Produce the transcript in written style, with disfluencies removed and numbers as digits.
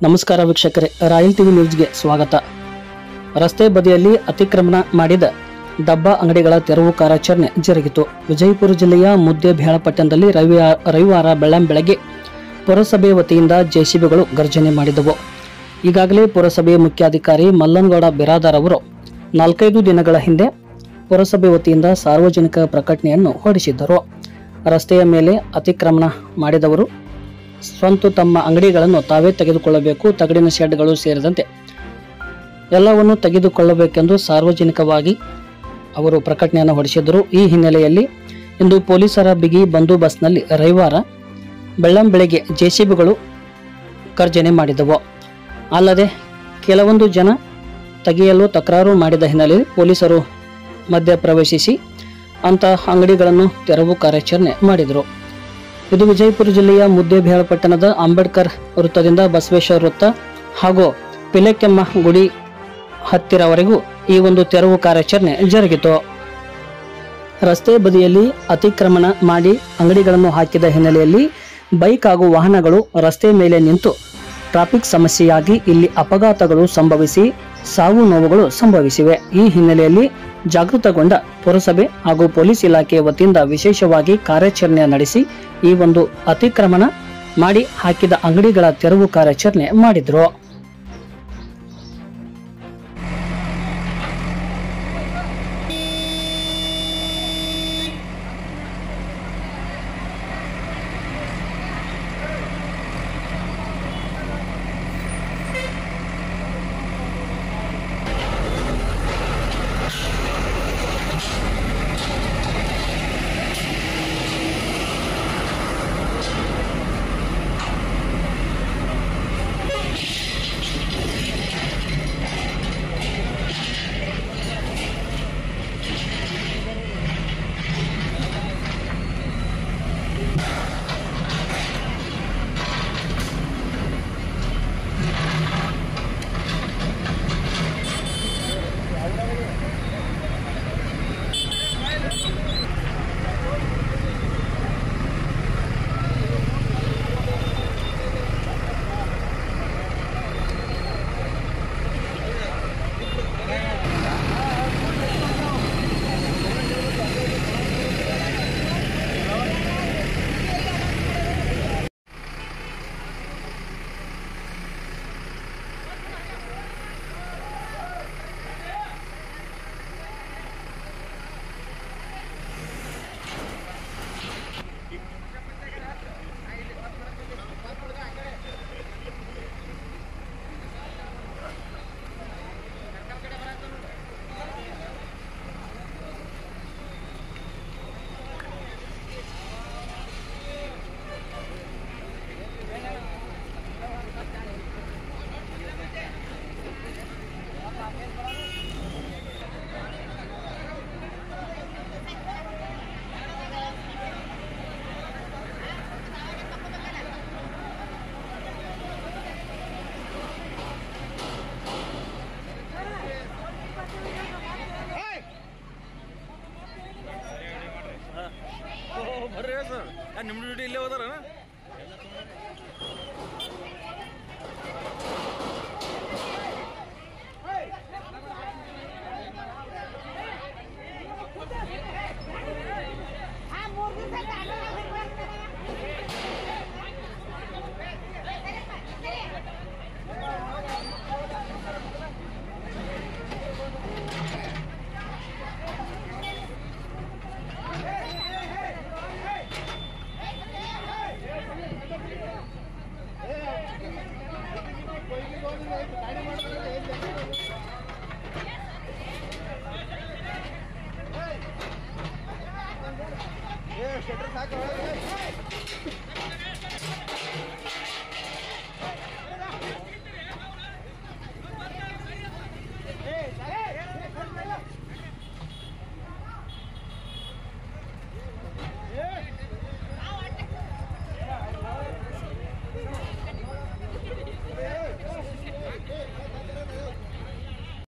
ನಮಸ್ಕಾರ ವೀಕ್ಷಕರೇ, royal TV ನ್ಯೂಸ್ಗೆ ಸ್ವಾಗತ. ರಸ್ತೆ ಬದಿಯಲ್ಲಿ ಅತಿಕ್ರಮಣ ಮಾಡಿದ ಡಬ್ಬಾ ಅಂಗಡಿಗಳ ತೆರವು ಕಾರ್ಯಾಚರಣೆ ಜರುಗಿತು. ವಿಜಯಪುರ ಜಿಲ್ಲೆಯ ಮುದ್ದೇಬಿಹಾಳಪಟ್ಟಣದಲ್ಲಿ ರವಿವಾರ ಬೆಳ್ಳಂಬೆಳಗ್ಗೆ ಪುರಸಭೆ ವತಿಯಿಂದ ಜೆಸಿಬಿಗಳು ಗರ್ಜನೆ ಮಾಡಿದವು. ಈಗಾಗಲೇ ಪುರಸಭೆಯ ಮುಖ್ಯಾಧಿಕಾರಿ ಮಲ್ಲನಗೌಡ ಬಿರಾದಾರ್ ಅವರು 4-5 ದಿನಗಳ ಹಿಂದೆ ಪುರಸಭೆ ವತಿಯಿಂದ ಸಾರ್ವಜನಿಕ ಪ್ರಕಟಣೆಯನ್ನು ಹೊರಡಿಸಿದ್ದರು. ರಸ್ತೆಯ ಮೇಲೆ ಅತಿಕ್ರಮಣ ಮಾಡಿದವರು ಸ್ವಂತ ತಮ್ಮ ಅಂಗಡಿಗಳನ್ನು ತಾವೇ ತೆಗೆದುಕೊಳ್ಳಬೇಕು, ತಗಡಿನ ಶೆಡ್ಗಳು ಸೇರಿದಂತೆ ಎಲ್ಲವನ್ನು ತೆಗೆದುಕೊಳ್ಳಬೇಕೆಂದು ಸಾರ್ವಜನಿಕವಾಗಿ ಅವರು ಪ್ರಕಟಣೆಯನ್ನು ಹೊರಡಿಸಿದ್ದರು. ಈ ಹಿನ್ನೆಲೆಯಲ್ಲಿ ಇಂದು ಪೊಲೀಸರ ಬಿಗಿ ಬಂದೋಬಸ್ತ್ನಲ್ಲಿ ರವಿವಾರ ಬೆಳ್ಳಂಬೆಳಗ್ಗೆ ಜೆಸಿಬಿಗಳು ಗರ್ಜನೆ ಮಾಡಿದವು. ಅಲ್ಲದೆ ಕೆಲವೊಂದು ಜನ ತೆಗೆಯಲು ತಕರಾರು ಮಾಡಿದ ಹಿನ್ನೆಲೆಯಲ್ಲಿ ಪೊಲೀಸರು ಮಧ್ಯಪ್ರವೇಶಿಸಿ ಅಂತಹ ಅಂಗಡಿಗಳನ್ನು ತೆರವು ಕಾರ್ಯಾಚರಣೆ ಮಾಡಿದರು. ಇದು ವಿಜಯಪುರ ಜಿಲ್ಲೆಯ ಮುದ್ದೇಬಿಹಾಳಪಟ್ಟಣದ ಅಂಬೇಡ್ಕರ್ ವೃತ್ತದಿಂದ ಬಸವೇಶ್ವರ ವೃತ್ತ ಹಾಗೂ ಪಿಲಕ್ಕೆಮ್ಮ ಗುಡಿ ಹತ್ತಿರವರೆಗೂ ಈ ಒಂದು ತೆರವು ಕಾರ್ಯಾಚರಣೆ ಜರುಗಿತು. ರಸ್ತೆ ಬದಿಯಲ್ಲಿ ಅತಿಕ್ರಮಣ ಮಾಡಿ ಅಂಗಡಿಗಳನ್ನು ಹಾಕಿದ ಹಿನ್ನೆಲೆಯಲ್ಲಿ ಬೈಕ್ ಹಾಗೂ ವಾಹನಗಳು ರಸ್ತೆ ಮೇಲೆ ನಿಂತು ಟ್ರಾಫಿಕ್ ಸಮಸ್ಯೆಯಾಗಿ ಇಲ್ಲಿ ಅಪಘಾತಗಳು ಸಂಭವಿಸಿ ಸಾವು ನೋವುಗಳು ಸಂಭವಿಸಿವೆ. ಈ ಹಿನ್ನೆಲೆಯಲ್ಲಿ ಜಾಗೃತಗೊಂಡ ಪುರಸಭೆ ಹಾಗೂ ಪೊಲೀಸ್ ಇಲಾಖೆಯ ವತಿಯಿಂದ ವಿಶೇಷವಾಗಿ ಕಾರ್ಯಾಚರಣೆ ನಡೆಸಿ ಈ ಒಂದು ಅತಿಕ್ರಮಣ ಮಾಡಿ ಹಾಕಿದ ಅಂಗಡಿಗಳ ತೆರವು ಕಾರ್ಯಾಚರಣೆ ಮಾಡಿದ್ರು. ಬರ್ರಿ ಸರ್, ನಿಮ್ಮ ಡ್ಯೂಟಿ ಇಲ್ಲೇ ಹೋದಾರ